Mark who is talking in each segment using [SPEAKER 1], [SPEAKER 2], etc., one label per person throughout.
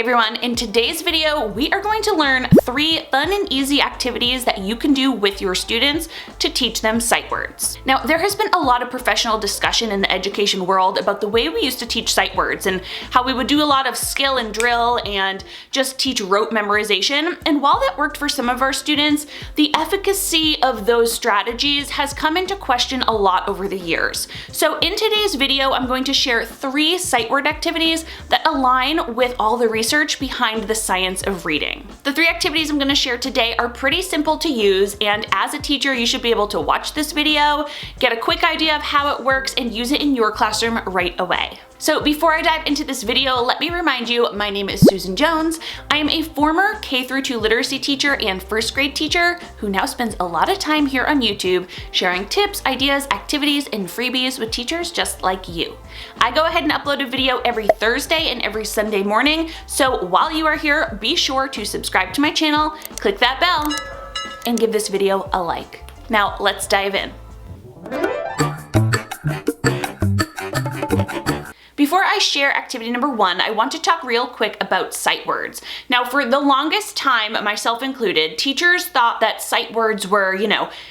[SPEAKER 1] everyone, in today's video we are going to learn 3 fun and easy activities that you can do with your students to teach them sight words. Now, there has been a lot of professional discussion in the education world about the way we used to teach sight words and how we would do a lot of skill and drill and just teach rote memorization, and while that worked for some of our students, the efficacy of those strategies has come into question a lot over the years. So in today's video I'm going to share 3 sight word activities that align with all the research behind the science of reading. The 3 activities I'm going to share today are pretty simple to use, and as a teacher you should be able to watch this video, get a quick idea of how it works, and use it in your classroom right away. So before I dive into this video, let me remind you, my name is Susan Jones. I am a former K-2 literacy teacher and first grade teacher who now spends a lot of time here on YouTube sharing tips, ideas, activities, and freebies with teachers just like you. I go ahead and upload a video every Thursday and every Sunday morning, so while you are here, be sure to subscribe to my channel, click that bell, and give this video a like. Now let's dive in. Before I share activity number 1, I want to talk real quick about sight words. Now, for the longest time, myself included, teachers thought that sight words were,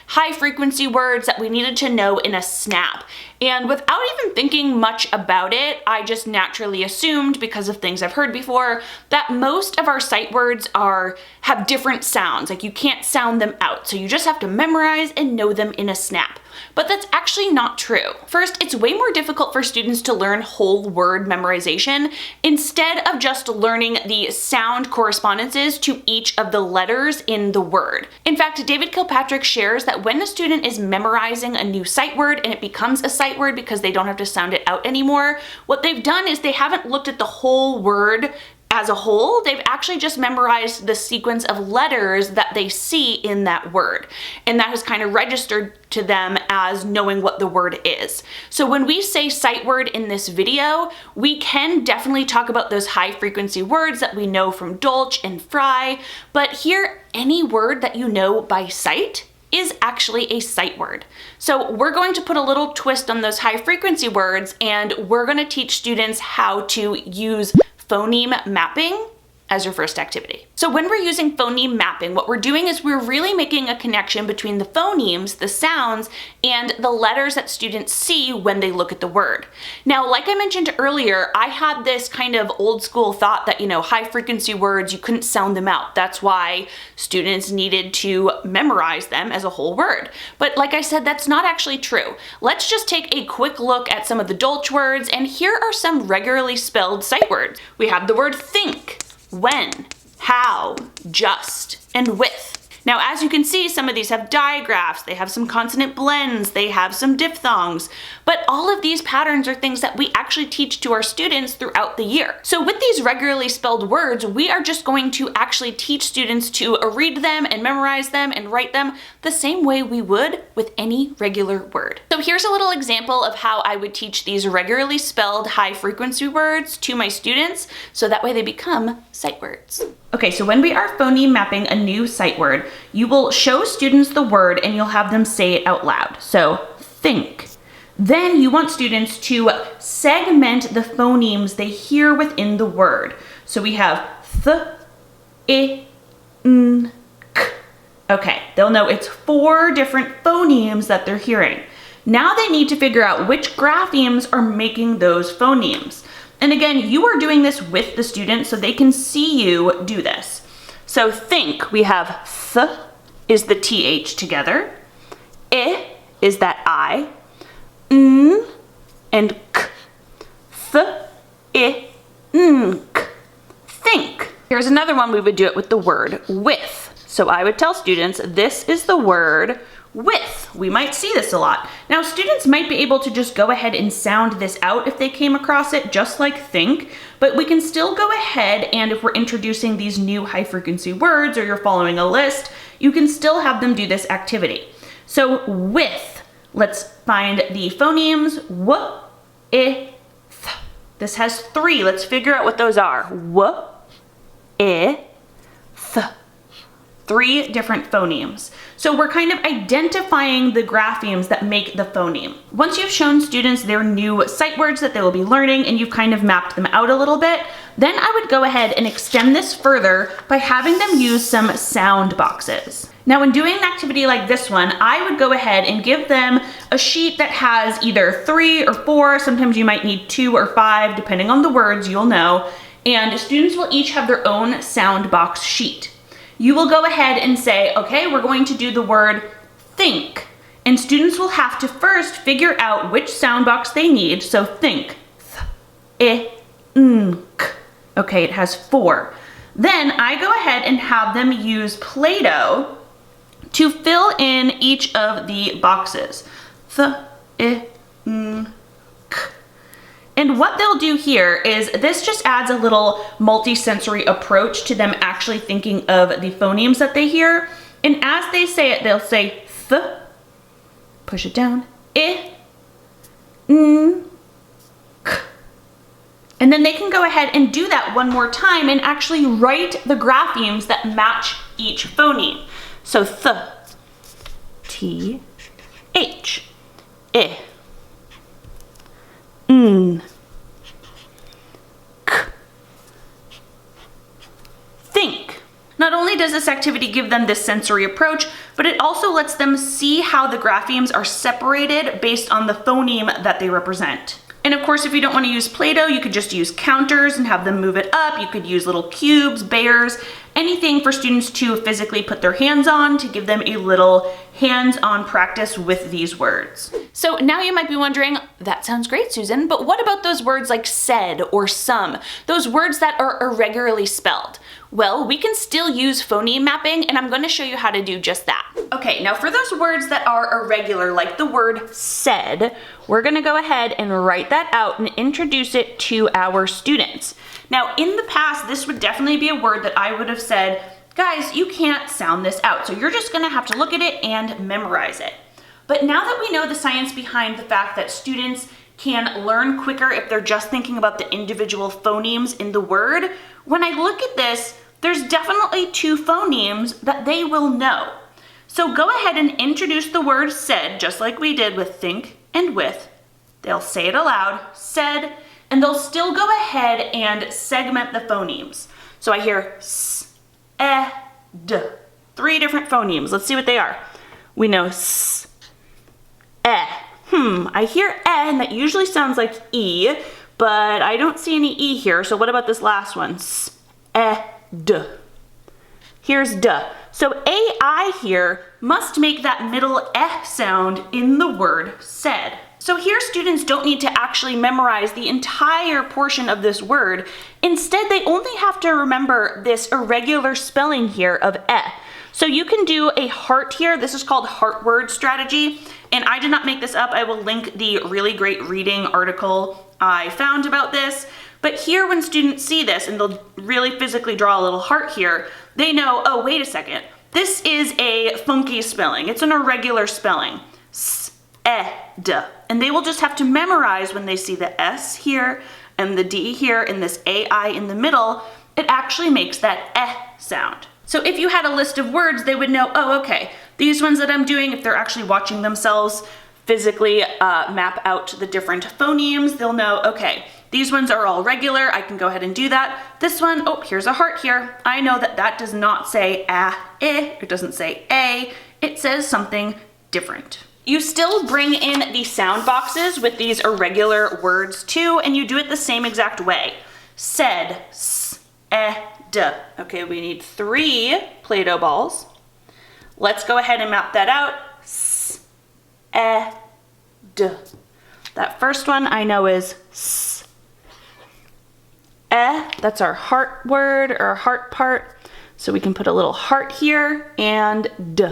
[SPEAKER 1] high frequency words that we needed to know in a snap. And without even thinking much about it, I just naturally assumed, because of things I've heard before, that most of our sight words have different sounds. Like, you can't sound them out, so you just have to memorize and know them in a snap. But that's actually not true. First, it's way more difficult for students to learn whole word memorization instead of just learning the sound correspondences to each of the letters in the word. In fact, David Kilpatrick shares that when a student is memorizing a new sight word and it becomes a sight word because they don't have to sound it out anymore, what they've done is they haven't looked at the whole word as a whole, they've actually just memorized the sequence of letters that they see in that word. And that has kind of registered to them as knowing what the word is. So when we say sight word in this video, we can definitely talk about those high frequency words that we know from Dolch and Fry, but here, any word that you know by sight is actually a sight word. So we're going to put a little twist on those high frequency words, and we're going to teach students how to use phoneme mapping as your first activity. So when we're using phoneme mapping, what we're doing is we're really making a connection between the phonemes, the sounds, and the letters that students see when they look at the word. Now, like I mentioned earlier, I had this kind of old school thought that, high frequency words, you couldn't sound them out. That's why students needed to memorize them as a whole word. But like I said, that's not actually true. Let's just take a quick look at some of the Dolch words, and here are some regularly spelled sight words. We have the word think, when, how, just, and with. Now, as you can see, some of these have digraphs, they have some consonant blends, they have some diphthongs, but all of these patterns are things that we actually teach to our students throughout the year. So with these regularly spelled words, we are just going to actually teach students to read them and memorize them and write them the same way we would with any regular word. So here's a little example of how I would teach these regularly spelled high frequency words to my students, so that way they become sight words. Okay, so when we are phoneme mapping a new sight word, you will show students the word and you'll have them say it out loud. So think. Then you want students to segment the phonemes they hear within the word. So we have th, I, n, k. Okay, they'll know it's 4 different phonemes that they're hearing. Now they need to figure out which graphemes are making those phonemes. And again, you are doing this with the student so they can see you do this. So think, we have th is the TH together, I is that I, N and K, th, I, N, K, think. Here's another one we would do it with the word with. So I would tell students, this is the word with. We might see this a lot. Now, students might be able to just go ahead and sound this out if they came across it, just like think, but we can still go ahead, and if we're introducing these new high frequency words or you're following a list, you can still have them do this activity. So with, let's find the phonemes w, I, th. This has 3. Let's figure out what those are. W, I, th. 3 different phonemes. So we're kind of identifying the graphemes that make the phoneme. Once you've shown students their new sight words that they will be learning and you've kind of mapped them out a little bit, Then I would go ahead and extend this further by having them use some sound boxes. Now, when doing an activity like this one, I would go ahead and give them a sheet that has either 3 or 4, sometimes you might need 2 or 5, depending on the words, you'll know, and students will each have their own sound box sheet. You will go ahead and say, okay, we're going to do the word think, and students will have to first figure out which sound box they need, so think, th, k. Okay, it has 4. Then I go ahead and have them use Play-Doh to fill in each of the boxes. Th, I, n, k. And what they'll do here is this just adds a little multisensory approach to them actually thinking of the phonemes that they hear. And as they say it, they'll say th, push it down, I, n, k. And then they can go ahead and do that one more time and actually write the graphemes that match each phoneme. So th, T, H, I, n, k, think. Not only does this activity give them this sensory approach, but it also lets them see how the graphemes are separated based on the phoneme that they represent. And of course, if you don't want to use Play-Doh, you could just use counters and have them move it up. You could use little cubes, bears, anything for students to physically put their hands on to give them a little hands-on practice with these words. So now you might be wondering, that sounds great, Susan, but what about those words like said or some, those words that are irregularly spelled? Well, we can still use phoneme mapping, and I'm going to show you how to do just that. Okay, now for those words that are irregular, like the word said, we're going to go ahead and write that out and introduce it to our students. Now, in the past, this would definitely be a word that I would have said, guys, you can't sound this out, so you're just going to have to look at it and memorize it. But now that we know the science behind the fact that students can learn quicker if they're just thinking about the individual phonemes in the word, when I look at this, there's definitely 2 phonemes that they will know. So go ahead and introduce the word said, just like we did with think and with. They'll say it aloud, said, and they'll still go ahead and segment the phonemes. So I hear s, e, d. 3 different phonemes. Let's see what they are. We know s, e. I hear e, and that usually sounds like e, but I don't see any e here. So what about this last one? S, e, d. Here's d. So AI here must make that middle eh sound in the word said. So here students don't need to actually memorize the entire portion of this word. Instead, they only have to remember this irregular spelling here of eh. So you can do a heart here. This is called heart word strategy. And I did not make this up. I will link the really great reading article I found about this. But here when students see this, and they'll really physically draw a little heart here, they know, oh, wait a second. This is a funky spelling. It's an irregular spelling. S-E-D. And they will just have to memorize when they see the S here and the D here and this AI in the middle, it actually makes that eh sound. So if you had a list of words, they would know, oh, okay, these ones that I'm doing, if they're actually watching themselves physically map out the different phonemes, they'll know, okay, these ones are all regular, I can go ahead and do that. This one, oh, here's a heart here. I know that that does not say it doesn't say a, it says something different. You still bring in the sound boxes with these irregular words too, and you do it the same exact way. Said, s-e-d. Okay, we need 3 Play-Doh balls. Let's go ahead and map that out. S-e-d. That first one I know is s. That's our heart word or our heart part. So we can put a little heart here and d.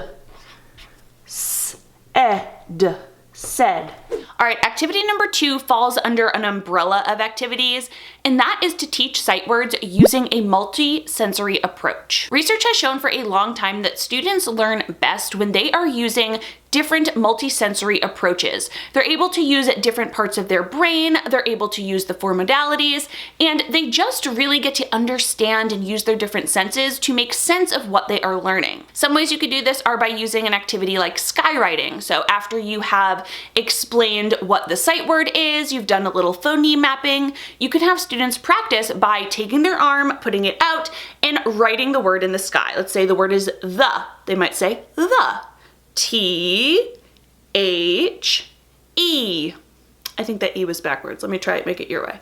[SPEAKER 1] S-e-d. Said. All right, activity number 2 falls under an umbrella of activities, and that is to teach sight words using a multi-sensory approach. Research has shown for a long time that students learn best when they are using different multisensory approaches. They're able to use different parts of their brain, they're able to use the four modalities, and they just really get to understand and use their different senses to make sense of what they are learning. Some ways you could do this are by using an activity like skywriting. So after you have explained what the sight word is, you've done a little phoneme mapping, you can have students practice by taking their arm, putting it out, and writing the word in the sky. Let's say the word is the. They might say the. T-H-E. I think that E was backwards. Let me try it, make it your way.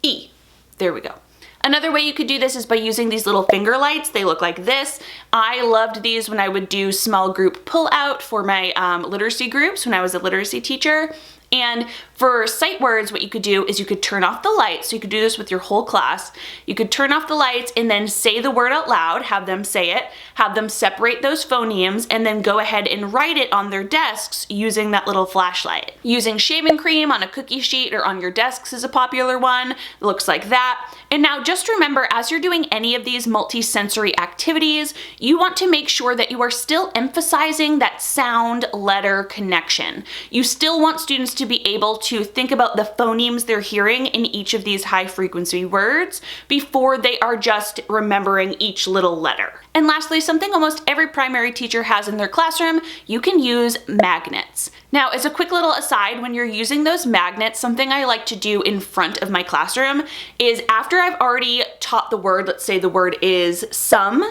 [SPEAKER 1] E. There we go. Another way you could do this is by using these little finger lights. They look like this. I loved these when I would do small group pull out for my literacy groups when I was a literacy teacher. And for sight words, what you could do is you could turn off the lights. So you could do this with your whole class. You could turn off the lights and then say the word out loud, have them say it, have them separate those phonemes, and then go ahead and write it on their desks using that little flashlight. Using shaving cream on a cookie sheet or on your desks is a popular one. It looks like that. And now just remember, as you're doing any of these multisensory activities, you want to make sure that you are still emphasizing that sound-letter connection. You still want students to be able to think about the phonemes they're hearing in each of these high-frequency words before they are just remembering each little letter. And lastly, something almost every primary teacher has in their classroom, you can use magnets. Now, as a quick little aside, when you're using those magnets, something I like to do in front of my classroom is after I've already taught the word, let's say the word is some,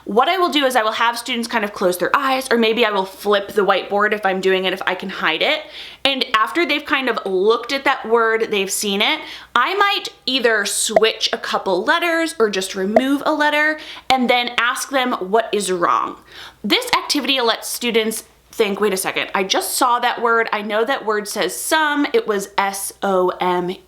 [SPEAKER 1] what I will do is I will have students kind of close their eyes, or maybe I will flip the whiteboard if I'm doing it, if I can hide it. And after they've kind of looked at that word, they've seen it, I might either switch a couple letters or just remove a letter and then ask them what is wrong. This activity lets students think, wait a second, I just saw that word. I know that word says some. It was S-O-M-E.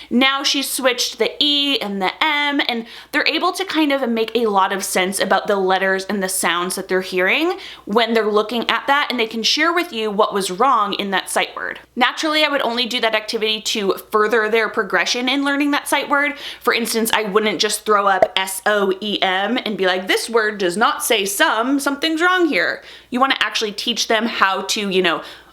[SPEAKER 1] Now she switched the E and the M, and they're able to kind of make a lot of sense about the letters and the sounds that they're hearing when they're looking at that, and they can share with you what was wrong in that sight word. Naturally, I would only do that activity to further their progression in learning that sight word. For instance, I wouldn't just throw up S-O-E-M and be like, this word does not say some, something's wrong here. You want to actually teach them how to,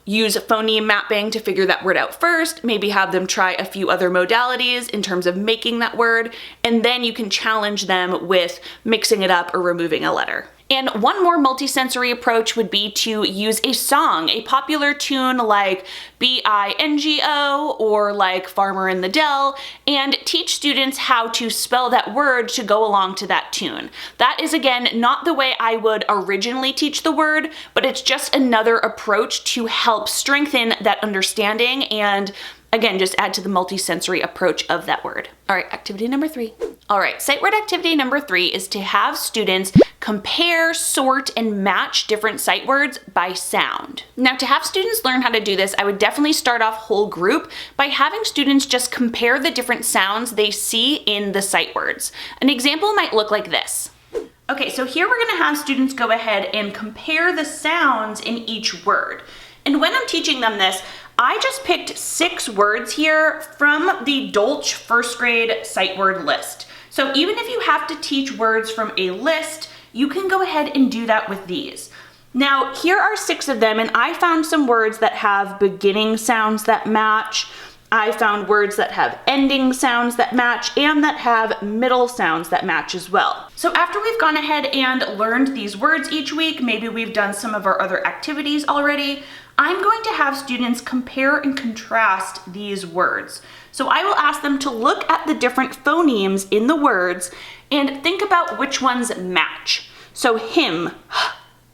[SPEAKER 1] use phoneme mapping to figure that word out first, maybe have them try a few other modalities in terms of making that word, and then you can challenge them with mixing it up or removing a letter. And one more multisensory approach would be to use a song, a popular tune like B-I-N-G-O or like Farmer in the Dell, and teach students how to spell that word to go along to that tune. That is, again, not the way I would originally teach the word, but it's just another approach to help strengthen that understanding and, again, just add to the multisensory approach of that word. All right, activity number 3. All right, sight word activity number 3 is to have students compare, sort, and match different sight words by sound. Now, to have students learn how to do this, I would definitely start off whole group by having students just compare the different sounds they see in the sight words. An example might look like this. Okay, so here we're gonna have students go ahead and compare the sounds in each word. And when I'm teaching them this, I just picked 6 words here from the Dolch first grade sight word list. So even if you have to teach words from a list, you can go ahead and do that with these. Now, here are 6 of them, and I found some words that have beginning sounds that match. I found words that have ending sounds that match and that have middle sounds that match as well. So after we've gone ahead and learned these words each week, maybe we've done some of our other activities already, I'm going to have students compare and contrast these words. So I will ask them to look at the different phonemes in the words and think about which ones match. So him,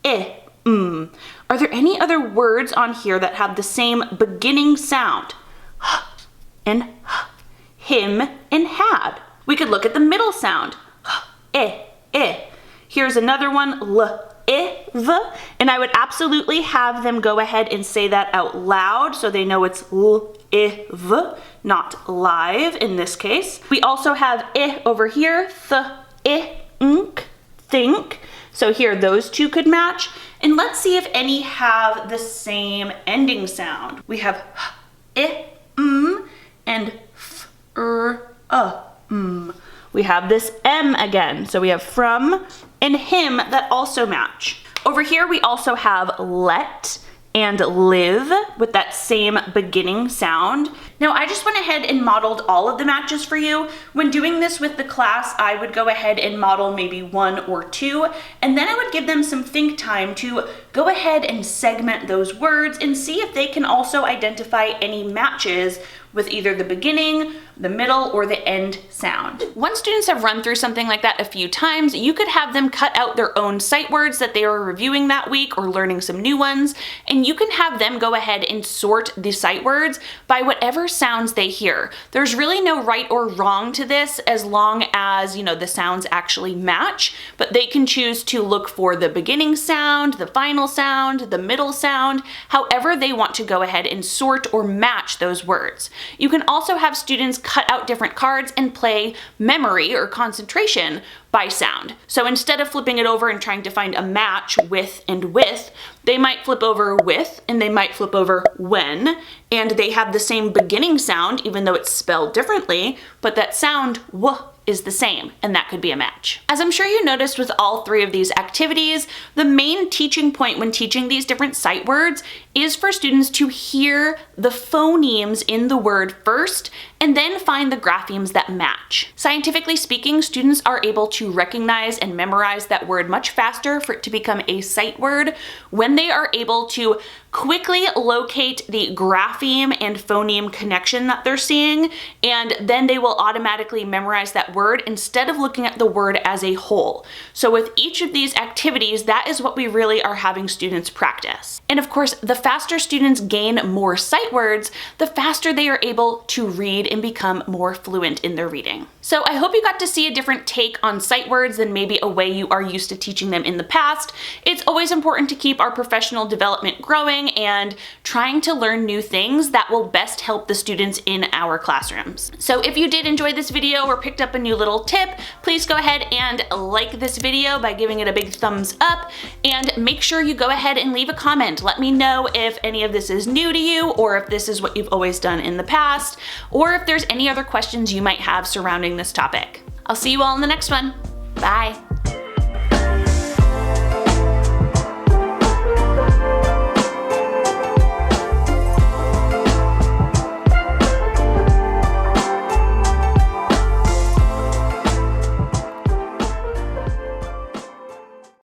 [SPEAKER 1] Are there any other words on here that have the same beginning sound? And him and had. We could look at the middle sound. Here's another one, v, and I would absolutely have them go ahead and say that out loud so they know it's v, not live in this case. We also have over here, think. So here those two could match. And let's see if any have the same ending sound. We have and We have this M again. So we have from and him that also match. Over here we also have let and live with that same beginning sound. Now, I just went ahead and modeled all of the matches for you. When doing this with the class, I would go ahead and model maybe 1 or 2, and then I would give them some think time to go ahead and segment those words and see if they can also identify any matches with either the beginning, the middle, or the end sound. Once students have run through something like that a few times, you could have them cut out their own sight words that they are reviewing that week or learning some new ones, and you can have them go ahead and sort the sight words by whatever sounds they hear. There's really no right or wrong to this as long as, the sounds actually match, but they can choose to look for the beginning sound, the final sound, the middle sound, however they want to go ahead and sort or match those words. You can also have students cut out different cards and play memory or concentration by sound. So instead of flipping it over and trying to find a match with and with, they might flip over with and they might flip over when, and they have the same beginning sound even though it's spelled differently, but that sound w is the same, and that could be a match. As I'm sure you noticed with all 3 of these activities, the main teaching point when teaching these different sight words is for students to hear the phonemes in the word first and then find the graphemes that match. Scientifically speaking, students are able to recognize and memorize that word much faster for it to become a sight word when they are able to quickly locate the grapheme and phoneme connection that they're seeing, and then they will automatically memorize that word instead of looking at the word as a whole. So with each of these activities, that is what we really are having students practice. And of course, the faster students gain more sight words, the faster they are able to read and become more fluent in their reading. So I hope you got to see a different take on sight words than maybe a way you are used to teaching them in the past. It's always important to keep our professional development growing and trying to learn new things that will best help the students in our classrooms. So if you did enjoy this video or picked up a new little tip, please go ahead and like this video by giving it a big thumbs up, and make sure you go ahead and leave a comment. Let me know if any of this is new to you, or if this is what you've always done in the past, or if there's any other questions you might have surrounding this topic. I'll see you all in the next one. Bye.